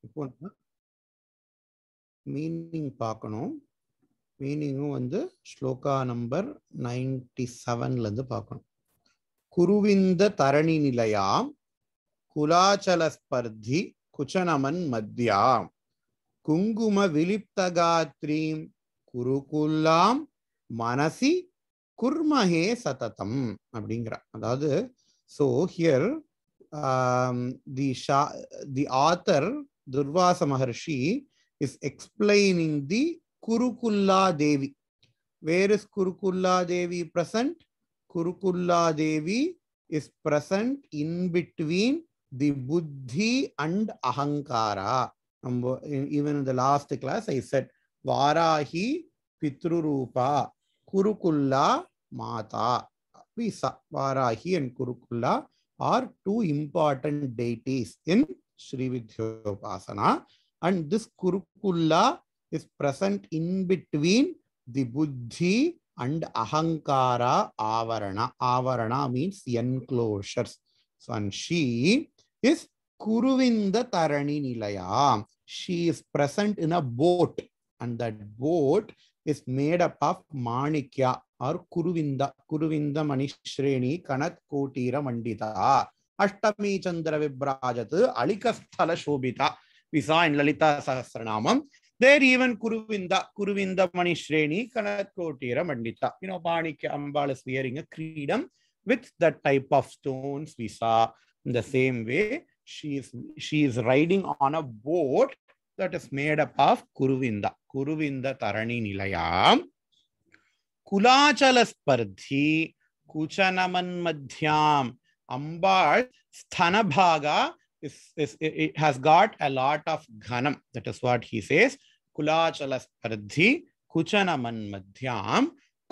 இப்போ மீனிங் பார்க்கணும். மீனிங்கும் வந்து ஸ்லோகா நம்பர் 97 பார்க்கணும். குருவிந்த தரணி நிலையாம் குலாச்சல ஸ்பர்தி குச்சனமன் மத்யாம் குங்கும விலிப்தகாத்ரீம் குருகுல்லாம் மனசி குர்மஹே சததம் அப்படிங்கிற. அதாவது so here the author Durvasa Maharshi is explaining the Kurukulla Devi. Where is Kurukulla Devi present? Kurukulla Devi is present in between the Buddhi and Ahankara. Even in the last class I said Varahi Pitrurupa Kurukulla Mata. Varahi and Kurukulla are two important deities in Sri Vidyopasana, and this Kurukulla is present in between the Buddhi and Ahankara Avarana. Avarana means enclosures. So, and she is Kuruvinda Tarani Nilaya. She is present in a boat, and that boat is made up of Manikya or Kuruvinda. Kuruvinda Manishreni Kanat Kotira Mandita. Ashtami Chandra Vibrajat Alikasthala Shobita. We saw in Lalita Sahasranamam. There even Kuruvinda Manishreni Kanat Kotira Mandita. You know, Manikya Ambal is wearing a creedam with that type of stones. We saw in the same way. She is riding on a boat that is made up of Kuruvinda. Kuruvinda Tarani Nilayam. Kulachala Spardhi Kuchanaman Madhyam. Ambal Sthanabhaga it has got a lot of ghanam. That is what he says. Kulachala Spardhi Kuchanaman Madhyam.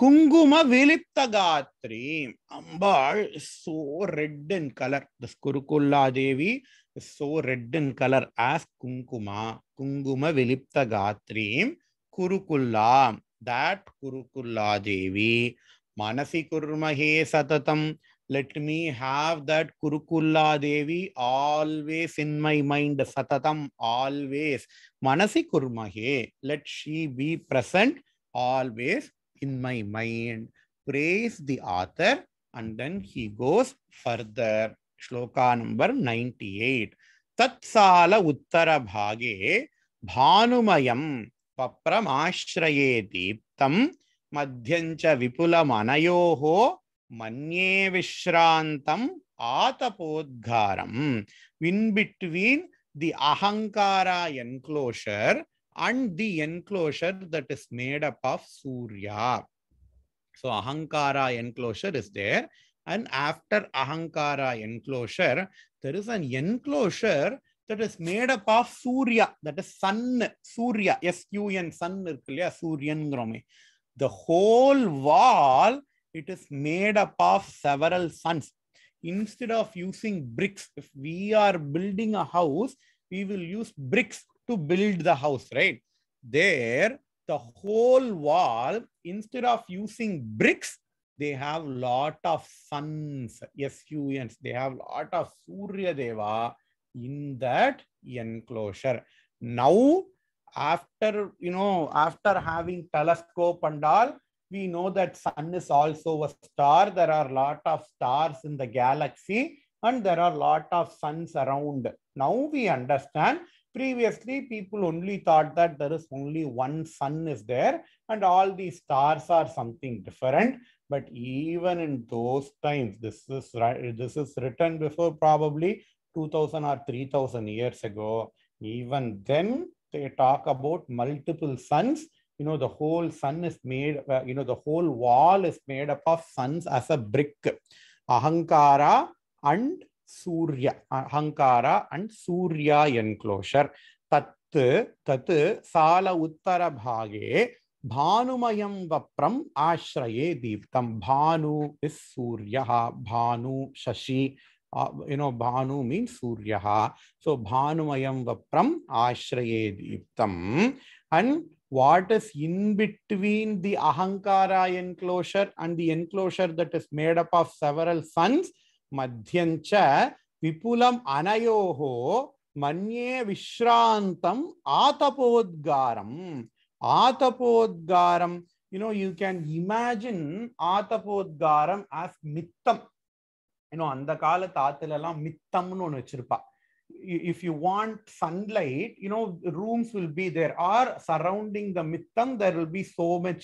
Kunguma Vilipta Gatri. Ambal is so red in color. The Kurukulla Devi is so red in color as Kunkuma. Kunguma Vilipta Gatri. Kurukulla. That Kurukulla Devi. Manasi Kurmahe Satatam. Let me have that Kurukulla Devi always in my mind. Satatam, always. Manasi Kurmahe. Let she be present always in my mind. Praise the author, and then he goes further. Shloka number 98. Tatsala uttara bhage bhanumayam papramashraye deeptam madhyancha vipula manayoho manye vishrantam atapodgaram. In between the ahankara enclosure and the enclosure that is made up of Surya. So Ahankara enclosure is there, and after Ahankara enclosure, there is an enclosure that is made up of Surya, that is sun, Surya, S-U-N, sun, Suryan. The whole wall, it is made up of several suns. Instead of using bricks, if we are building a house, we will use bricks to build the house, right? There, the whole wall, instead of using bricks, they have lot of suns, S-U-Ns. They have lot of Surya Deva in that enclosure. Now, after having telescope and all, we know that sun is also a star. There are a lot of stars in the galaxy, and there are a lot of suns around. Now we understand. Previously, people only thought that there is only one sun is there, and all these stars are something different. But even in those times, this is written before probably 2000 or 3000 years ago. Even then, they talk about multiple suns. You know, the whole sun is made, the whole wall is made up of suns as a brick. Ahankara and Surya. Ahankara and Surya enclosure. Tat sala uttara bhage bhanumayam vapram ashraye deeptam. Bhanu is Surya. Bhanu, Shashi. Bhanu means Surya. So Bhanumayam vapram ashraye deeptam. And what is in between the Ahankara enclosure and the enclosure that is made up of several suns? Madhyancha vipulam anayoho Manye Vishrantam Atapodgaram. Atapodgaram. You know, you can imagine Atapodgaram as Mittam. You know, அந்த கால தாத்துல எல்லாம் மித்தம்னு ஒன்று வச்சிருப்பா. If you want sunlight, you know, rooms will be there, or surrounding the mittam, there will be so much,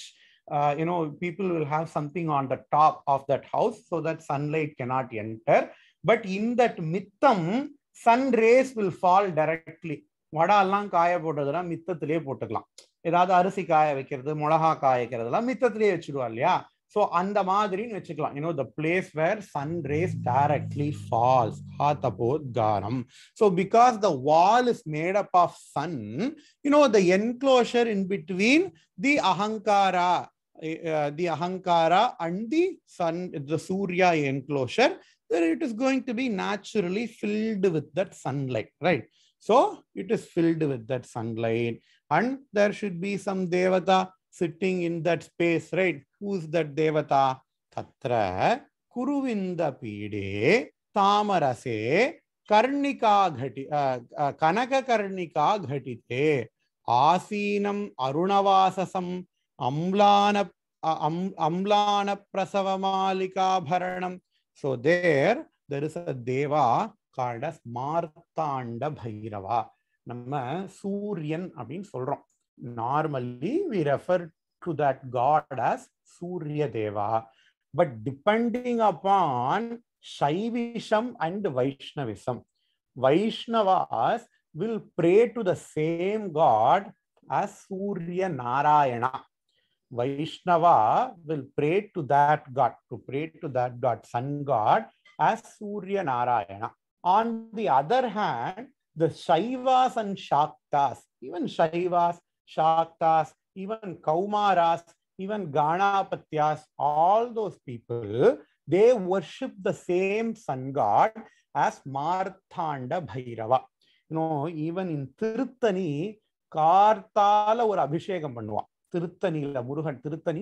you know, people will have something on the top of that house so that sunlight cannot enter. But in that mittam, sun rays will fall directly. வடாலாம் காய போட்டதெல்லாம் மித்தத்திலே போட்டுக்கலாம். ஏதாவது அரிசி காய வைக்கிறது, மிளகா காய வைக்கிறதெல்லாம் மித்தத்திலே வச்சிடுவா இல்லையா? So அந்த மாதிரின்னு வச்சுக்கலாம். You know, the place where sun rays directly falls. Atapodgaram. So because the wall is made up of sun, you know, the enclosure in between the ahankara and the sun, the Surya enclosure, then it is going to be naturally filled with that sunlight, right? So it is filled with that sunlight, and there should be some devata sitting in that space, right? Who's that devata? Tatra Kuruvinda Pide Tamarase Karnika Ghati Kanaka Karnika Ghatite Asinam Arunavasasam Amlana Prasavamalika Bharanam. So there is a deva called as Martanda Bhairava. Nama Suryan abin solrom. Normally, we refer to that god as Surya Deva. But depending upon Shaivisham and Vaishnavism, Vaishnavas will pray to the same god as Surya Narayana. Vaishnava will pray to that god, sun god, as Surya Narayana. On the other hand, the Shaivas and Shaktas, even Shaivas, Shaktas, even Kaumaras, even Ganapatyas, all those people, they worship the same sun god as Marthanda Bhairava. You know, even in Tirthani, Kartala or Abhishekam Pannuva. Tirthani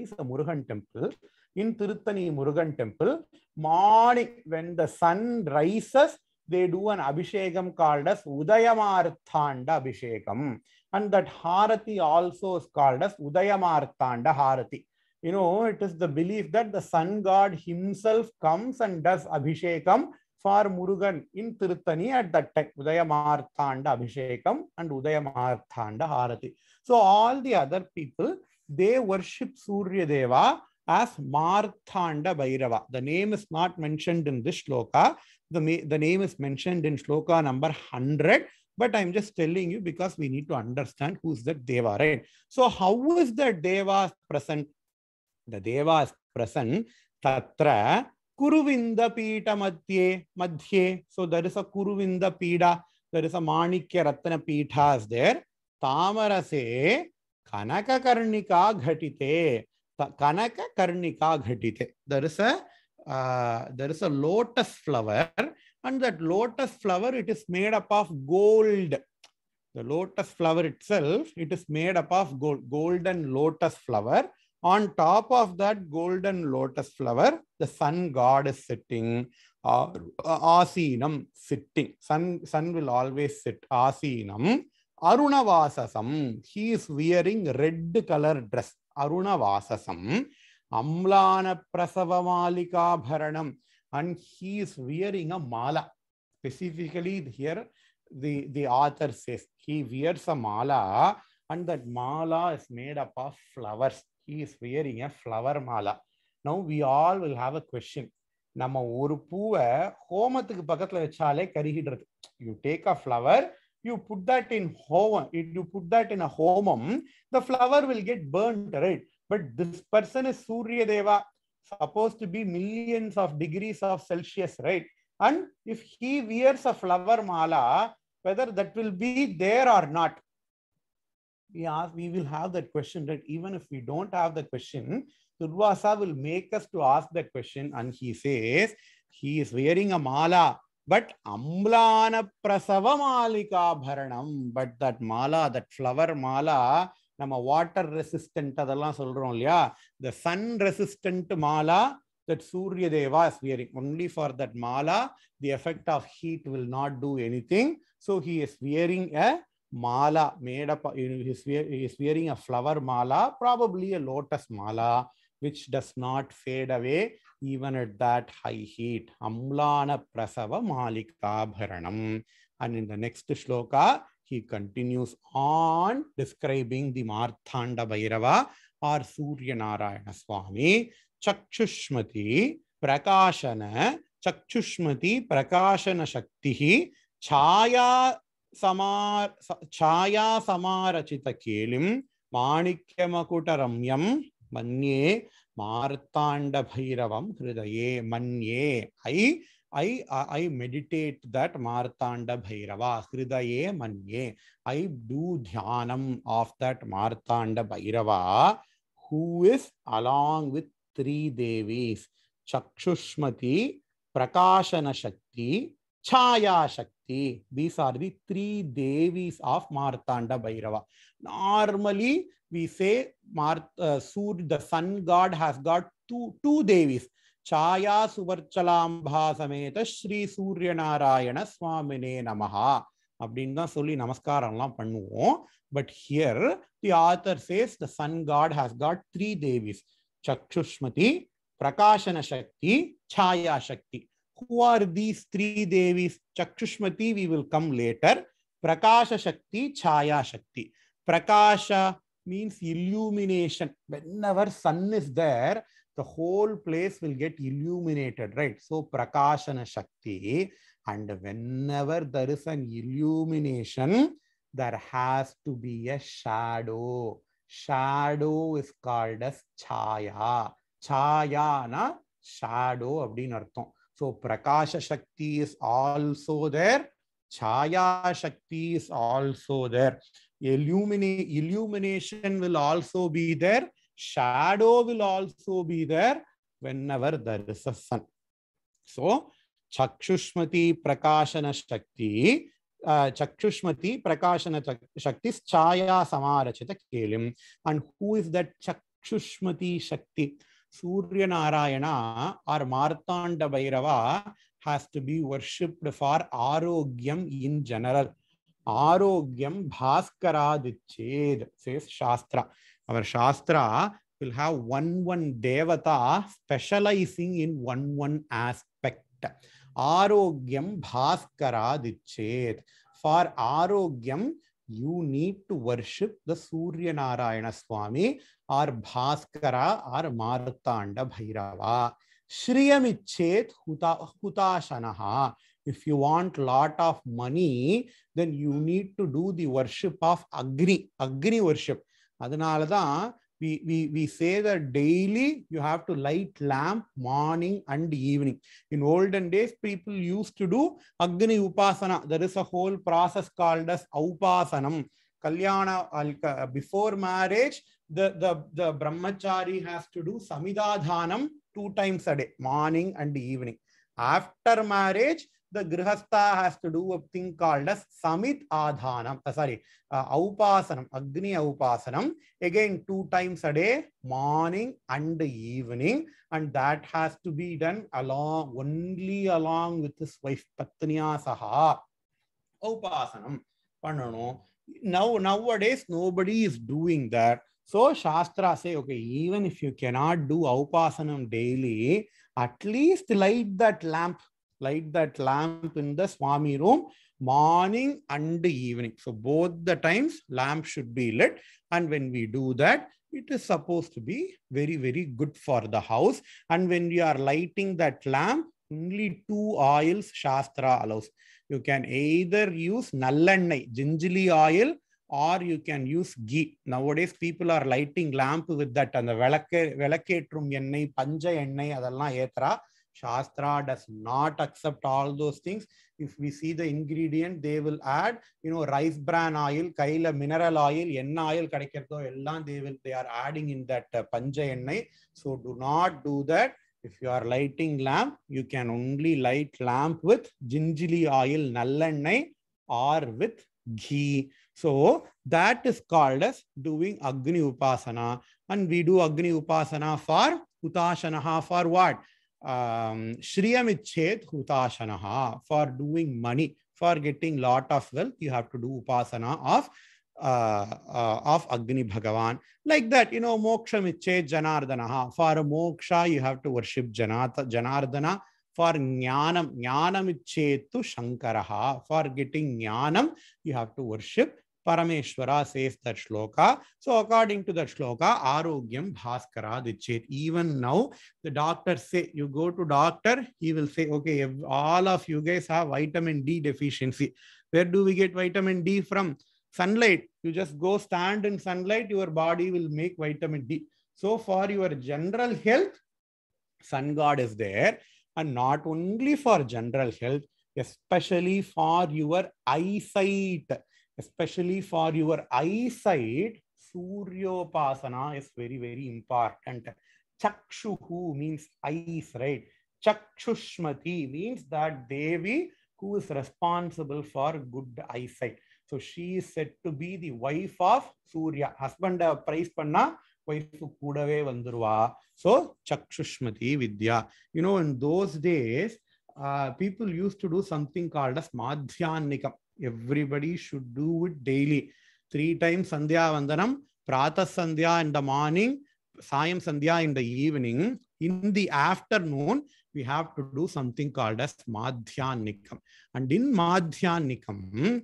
is a Murugan temple. In Tirthani Murugan temple, morning when the sun rises, they do an Abhishekam called as Udayamarthanda Abhishekam. And that Harati also is called as Udayamarthanda Harati. You know, it is the belief that the sun god himself comes and does Abhishekam for Murugan in Tirthani at that time. Udayamarthanda Abhishekam and Udayamarthanda Harati. So all the other people, they worship Surya Deva as Marthanda Bhairava. The name is not mentioned in this shloka. The name is mentioned in shloka number 100. But I'm just telling you because we need to understand who's that Deva, right? So how is that Deva present? The Deva is present. Tatra Kuruvinda Pita Madhye. So there is a Kuruvinda Pita. There is a Manikya Ratna Pita is there. Tamarase Kanaka Karnika Ghatite. Kanaka Karnika Ghatite. There is a lotus flower. And that lotus flower, it is made up of gold. The lotus flower itself, it is made up of gold, golden lotus flower. On top of that golden lotus flower, the sun god is sitting. Asinam, sitting. Sun will always sit. Asinam. Arunavasasam. He is wearing red color dress. Arunavasasam. Amlana Prasavamalika Bharanam. And he is wearing a mala. Specifically here, the author says he wears a mala, and that mala is made up of flowers. He is wearing a flower mala. Now we all will have a question. Nama oru poova homathukku pakkathula vechale karihidrathu. You take a flower, you put that in home. If you put that in a homam, the flower will get burnt, right? But this person is Surya Deva, supposed to be millions of degrees of Celsius, right? And if he wears a flower mala, whether that will be there or not, we will have that question, right? Even if we don't have the question, Durvasa will make us to ask that question, and he says he is wearing a mala, but Amlana Prasava Malika Bharanam, but that mala, that flower mala, நம்ம water resistant அதெல்லாம் சொல்றோம் இல்லையா, the sun resistant mala that Surya Deva is wearing. Only for that mala, the effect of heat will not do anything. So he is wearing a mala made up, he is wearing a flower mala, probably a lotus mala, which does not fade away even at that high heat. Amlana prasava malika bharanam. And in the next shloka, he continues on describing the Marthanda Bhairava or Surya Narayana Swami. Chakshushmati Prakashana Chakshushmati Prakashana Shaktihi Chaya Samarachita Kelim Manikyamakuta Ramyam Manye Marthanda Bhairavam Hridaye Manye. I meditate that Marthanda Bhairava Hridaye Manye. I do dhyanam of that Marthanda Bhairava, who is along with three Devis: Chakshushmati, Prakashana Shakti, Chaya Shakti. These are the three Devis of Marthanda Bhairava. Normally, we say the sun god has got two Devis. Chaya Suvarchalambha Sameta Shri Surya Narayana Swamine Namaha. அப்படின்னு தான் சொல்லி நமஸ்காரம்லாம் பண்ணுவோம். But here the author says the sun god has got three Devis: Chakshushmati, Prakashana Shakti, Chaya Shakti. Who are these three Devis? Chakshushmati we will come later. Prakasha Shakti, Chaya Shakti. Prakasha means illumination. Whenever sun is there, the whole place will get illuminated, right? So Prakashana Shakti. And whenever there is an illumination, there has to be a shadow. Shadow is called as Chaya. Chaya na shadow abdin artham. So Prakasha Shakti is also there. Chaya Shakti is also there. Illumination will also be there. Shadow will also be there whenever there is a sun. So Chakshushmati Prakashana Shakti, Chakshushmati Prakashana Shakti is Chaya Samarachita Kelim. And who is that Chakshushmati Shakti? Surya Narayana or Marthanda Bhairava has to be worshipped for Arogyam in general. Arogyam Bhaskaradiched, says Shastra. Our Shastra will have one Devata specializing in one aspect. Arogyam Bhaskaradiched. For Arogyam, you need to worship the Surya Narayana Swami or Bhaskara or Marthanda Bhairava. Shriyamichet Hutashanaha. If you want a lot of money, then you need to do the worship of Agni worship. Adanalada we say that daily you have to light lamp morning and evening. In olden days, people used to do Agni Upasana. There is a whole process called as Upasanam. Kalyana, before marriage, the brahmachari has to do Samidadhanam 2 times a day, morning and evening. After marriage, the grihastha has to do a thing called as Samit Adhanam, Aupasanam, Agni Aupasanam, again 2 times a day, morning and evening, and that has to be done only along with his wife Patniya Saha. Aupasanam. Nowadays, nobody is doing that. So Shastra say, okay, even if you cannot do Aupasanam daily, at least light that lamp in the Swami room, morning and evening. So both the times lamp should be lit. And when we do that, it is supposed to be very, very good for the house. And when we are lighting that lamp, only 2 oils Shastra allows. You can either use nallannai, gingerly oil, or you can use ghee. Nowadays, people are lighting lamp with that and the velaketrum ennai, panja ennai, adalla etra. Shastra does not accept all those things. If we see the ingredient, they will add, rice bran oil, kaila mineral oil, enna oil kadaikkirtho ellam they are adding in that panja ennai. So do not do that. If you are lighting lamp, you can only light lamp with gingerly oil, nallannai, or with ghee. So that is called as doing Agni Upasana. And we do Agni Upasana for Hutashanaha for what? Shriyamichet Hutashanaha, for doing money. For getting lot of wealth, you have to do upasana of Agni Bhagavan. Like that, moksha miche Janardana. For moksha, you have to worship Janardana. For jnanam, jnanam ichetu Shankaraha. For getting jnanam, you have to worship Parameshwara, says that shloka. So according to that shloka, Arogyam Bhaskara Dichet. Even now, the doctor say, you go to doctor, he will say, okay, all of you guys have vitamin D deficiency. Where do we get vitamin D from? Sunlight. You just go stand in sunlight, your body will make vitamin D. So for your general health, sun god is there. And not only for general health, especially for your eyesight. Especially for your eyesight, Suryopasana is very, very important. Chakshuhu means eyes, right? Chakshushmati means that Devi who is responsible for good eyesight. So she is said to be the wife of Surya. Husband praise panna, wife kudave vandurva. So Chakshushmati Vidya. In those days, people used to do something called as Madhyanikam. Everybody should do it daily. 3 times Sandhya Vandanam, Prata Sandhya in the morning, Sayam Sandhya in the evening. In the afternoon, we have to do something called as Madhyanikam. And in Madhyanikam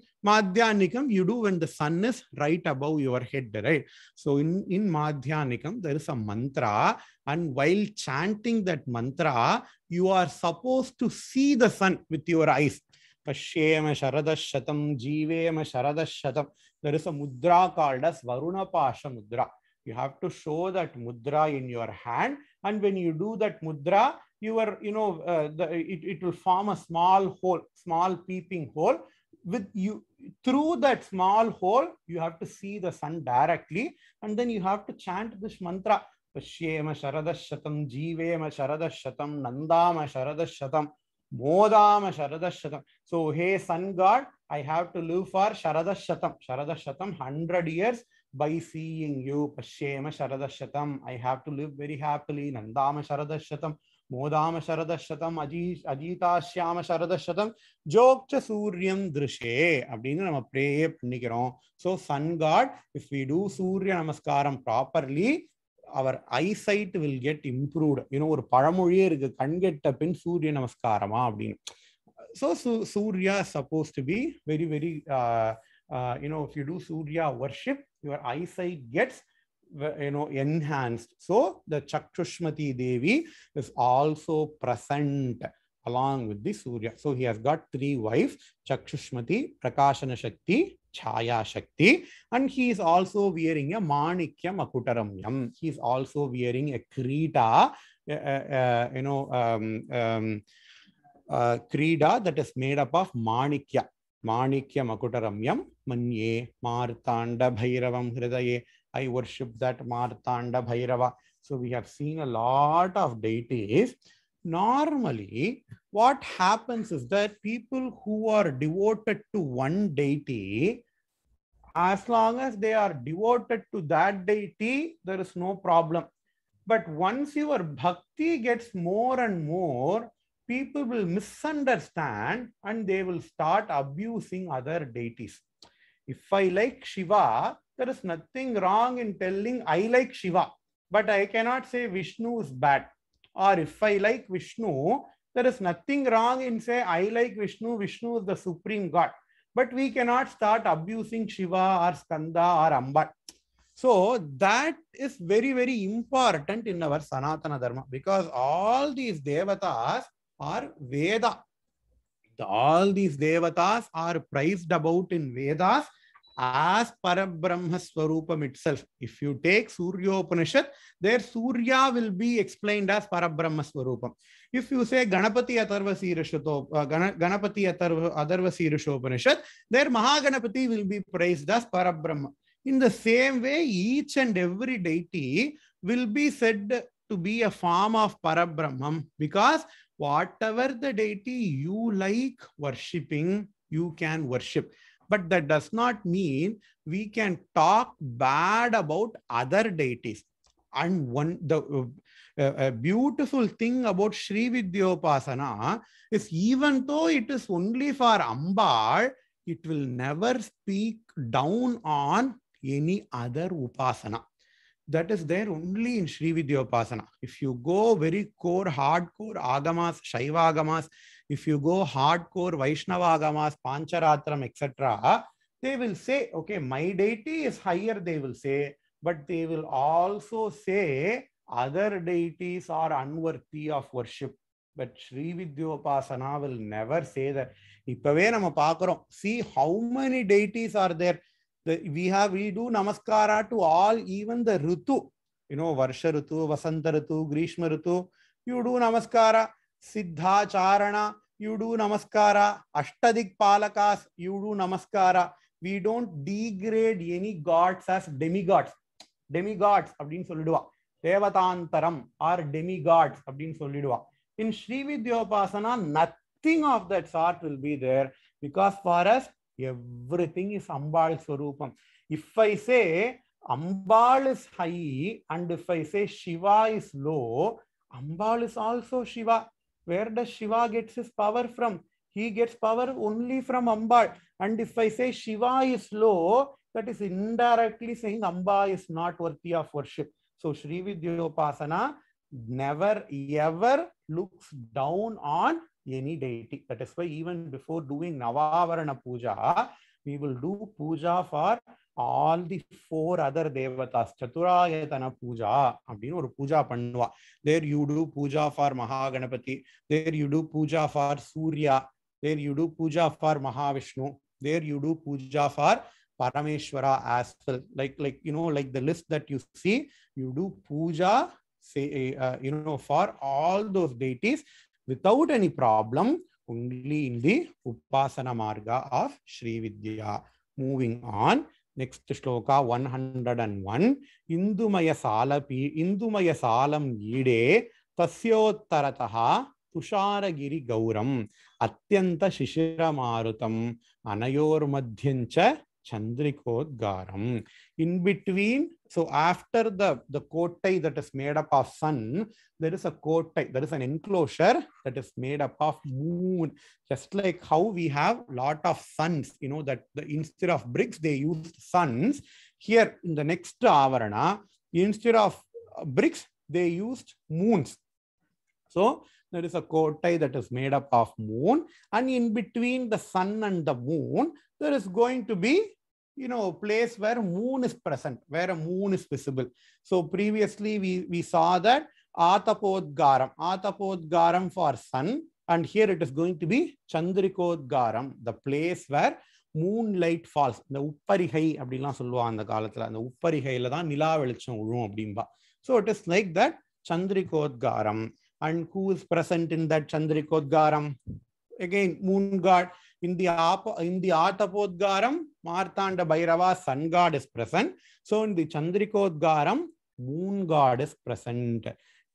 you do when the sun is right above your head, right? So in Madhyanikam, there is a mantra, and while chanting that mantra, you are supposed to see the sun with your eyes. Pashyema Sharadashatam, Jivema Sharadashatam. There is a mudra called as Varuna Pasha Mudra. You have to show that mudra in your hand, and when you do that mudra, it will form a small hole, small peeping hole. With you, through that small hole, you have to see the sun directly, and then you have to chant this mantra. Pashyema Sharadashatam, Jivema Sharadashatam, Nandama Sharadashatam, Modama Sharadashatam. So, hey sun god, I have to live for Sharadashatam. Sharadashatam, 100 years by seeing you. Pashyema Sharadashatam. I have to live very happily. Nandama Sharadashatam. Modama Sharadashatam. Ajita Shyama Sharadashatam. Jokcha Suryam Drishe. Abdina nama pray pannikirom. So, sun god, if we do Surya Namaskaram properly, our eyesight will get improved. ஒரு பழமொழியே இருக்கு, கண்கெட்ட பின் சூரிய நமஸ்காரமா அப்படின்னு. So Surya is supposed to be very, very, if you do Surya worship, your eyesight gets, enhanced. So the Chakshushmati Devi is also present along with the Surya. So he has got 3 wives, Chakshushmati, Prakashana Shakti, Chaya Shakti, and he is also wearing a Manikya Makutaramyam. He is also wearing a Krita, Krida that is made up of Manikya. Manikya Makutaramyam, Manye, Martanda Bhairavam Hridaye. I worship that Martanda Bhairava. So we have seen a lot of deities. Normally, what happens is that people who are devoted to one deity, as long as they are devoted to that deity, there is no problem. But once your bhakti gets more and more, people will misunderstand and they will start abusing other deities. If I like Shiva, there is nothing wrong in telling I like Shiva, but I cannot say Vishnu is bad. Or if I like Vishnu, there is nothing wrong in say I like Vishnu, Vishnu is the supreme God. But we cannot start abusing Shiva or Skanda or Amba. So that is very, very important in our Sanatana Dharma, because all these devatas are Veda. All these devatas are praised about in Vedas as Parabrahma Swarupam itself. If you take Surya Upanishad, there Surya will be explained as Parabrahma Swarupam. If you say Ganapati Atharva Sirisha Upanishad, there Mahaganapati will be praised as Parabrahma. In the same way, each and every deity will be said to be a form of Parabrahman, because whatever the deity you like worshipping, you can worship. But that does not mean we can talk bad about other deities. And a beautiful thing about Sri Vidyopasana is even though it is only for Ambal, it will never speak down on any other Upasana. That is there only in Sri Vidyopasana. If you go very core, hardcore Agamas, Shaiva Agamas, if you go hardcore Vaishnava Agamas, Pancharatram, etc., they will say, okay, my deity is higher, they will say, but they will also say other deities are unworthy of worship. But Sri Vidyopasana will never say that. See how many deities are there. We do namaskara to all, even the Ritu. Varsha Ritu, Vasanta Ritu, Grishma Ritu. You do namaskara. Siddha Charana, you do namaskara. Ashtadik Palakas, you do namaskara. We don't degrade any gods as demigods. Demigods, abdin solidua. Devatantaram or demigods, abdin solidua. In Sri Vidyopasana, nothing of that sort will be there, because for us, everything is Ambal Swarupam. If I say Ambal is high and if I say Shiva is low, Ambal is also Shiva. Where does Shiva gets his power from? He gets power only from Ambal. And if I say Shiva is low, that is indirectly saying Amba is not worthy of worship. So Sri Vidyopasana never ever looks down on any deity. That is why even before doing Navavarana Puja, we will do puja for all the 4 other devatas. Chaturayatana Puja. Puja pannuva. There you do puja for Mahaganapati. There you do puja for Surya. There you do puja for Mahavishnu. There you do puja for Parameshwara as well. Like the list that you see, you do puja, for all those deities without any problem, only in the Upasana Marga of Sri Vidya. Moving on, next shloka 101. Indumaya salam ide tasyotarataha Tusharagiri Gauram Atyanta Shishira Marutam Anayor Madhyancha Chandrikodgaram. In between, so after the kottai that is made up of sun, there is a kottai, there is an enclosure that is made up of moon. Just like how we have a lot of suns, that instead of bricks, they used suns. Here in the next avarana, instead of bricks, they used moons. So there is a kottai that is made up of moon, and in between the sun and the moon, there is going to be place where moon is present, where a moon is visible. So previously we saw that Atapodgaram for sun, and here it is going to be Chandrikodgaram, the place where moonlight falls. The Upparihai அப்படிலாம் சொல்லுவாங்க அந்த காலத்துல. அந்த உப்பரிகையில தான் நிலா வெளிச்சம் விழும் அப்படிம்பா. So it is like that Chandrikodgaram. And who is present in that Chandrikodgaram? Again, moon god. In the Atapodgaram, Martanda Bhairava, sun god is present. So in the Chandrikodgaram, moon god is present.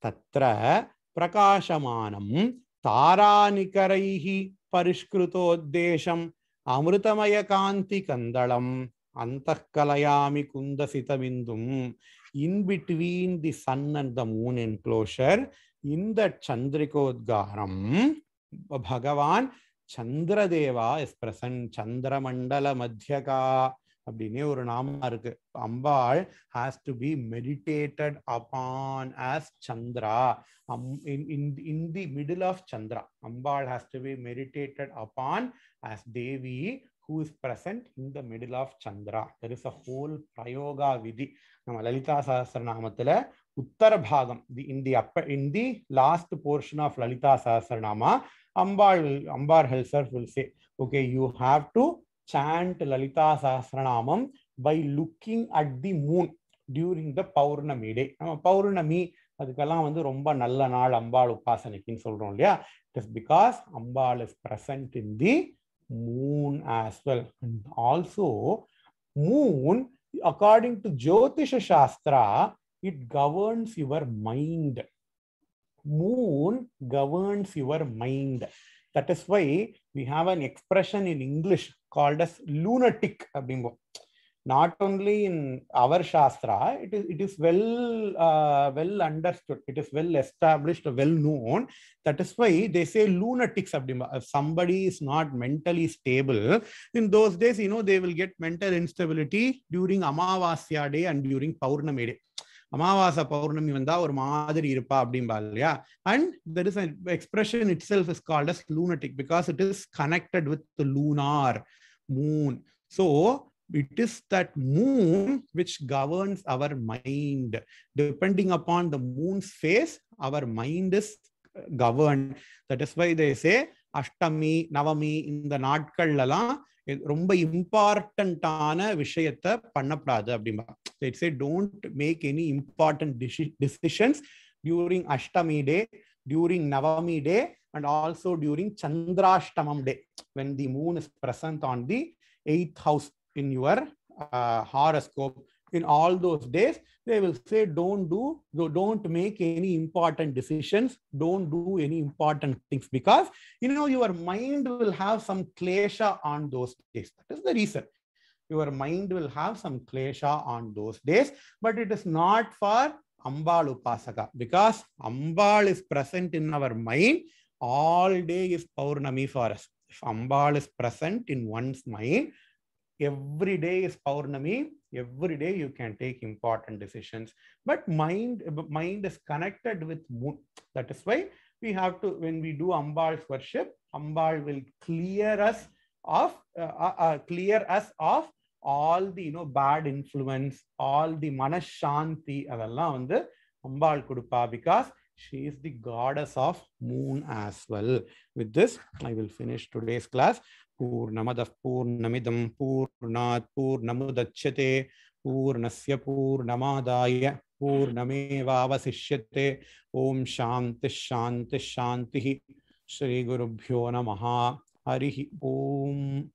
Tatra Prakashamanam Taranikaraihi Parishkrutodesham Amrutamaya Kanti Kandalam Antakalayami Kundasita Bindum. In between the sun and the moon enclosure, in the Chandrikodgaram, Bhagavan Chandradeva is present. Chandramandala Madhyaka. Ambal has to be meditated upon as Chandra. In the middle of Chandra, Ambal has to be meditated upon as Devi, who is present in the middle of Chandra. There is a whole Prayoga Vidhi. Lalita Sahasranamathila Uttara Bhagam, in the last portion of Lalita Sahasranama, Ambar herself will say, okay, you have to chant Lalita Sahasranamam by looking at the moon during the Paurnami day. Paurnami, அதுக்கெல்லாம் வந்து ரொம்ப நல்ல நாள் அம்பாள் உபாசனைக்குன்னு சொல்றோம் இல்லையா? It is because Ambal is present in the moon as well. And also, moon, according to Jyotisha Shastra, it governs your mind. Moon governs your mind. That is why we have an expression in English called as lunatic. not only in our Shastra, it is well understood, it is well established, well known. That is why they say lunatics. If somebody is not mentally stable, in those days, they will get mental instability during Amavasya day and during Paurnami day. Amavasa Paurnami vanda or madiri irpa அப்படிம்பா இல்லையா. And there is an expression itself is called as lunatic because it is connected with the lunar moon. So it is that moon which governs our mind. Depending upon the moon's phase, our mind is governed. That is why they say Ashtami, Navami இந்த நாட்கள்லாம் ரொம்ப இம்பார்ட்டன்டான விஷயத்தை பண்ணப்படாது அப்படிம்பா. They say don't make any important decisions during Ashtami day, during Navami day, and also during Chandrashtamam day, when the moon is present on the 8th house in your horoscope. In all those days, they will say don't make any important decisions, don't do any important things, because your mind will have some klesha on those days. That is the reason. Your mind will have some klesha on those days, but it is not for Ambal Upasaka, because Ambal is present in our mind. All day is Paurnami for us. If Ambal is present in one's mind, every day is Paurnami. Every day you can take important decisions. But mind is connected with moon. That is why we have to, when we do Ambal's worship, Ambal will clear us of all the bad influence, all the manashanti adallam vandu Ambal kudupa, because she is the goddess of moon as well. With this, I will finish today's class. Purnamadah Purnamidam Purnat Purnamudachyate Purnasya Purnamadaya Purnamevavasishyate. Om Shanti Shanti Shanti. Shri Gurubhyo Namaha. Harihi Om.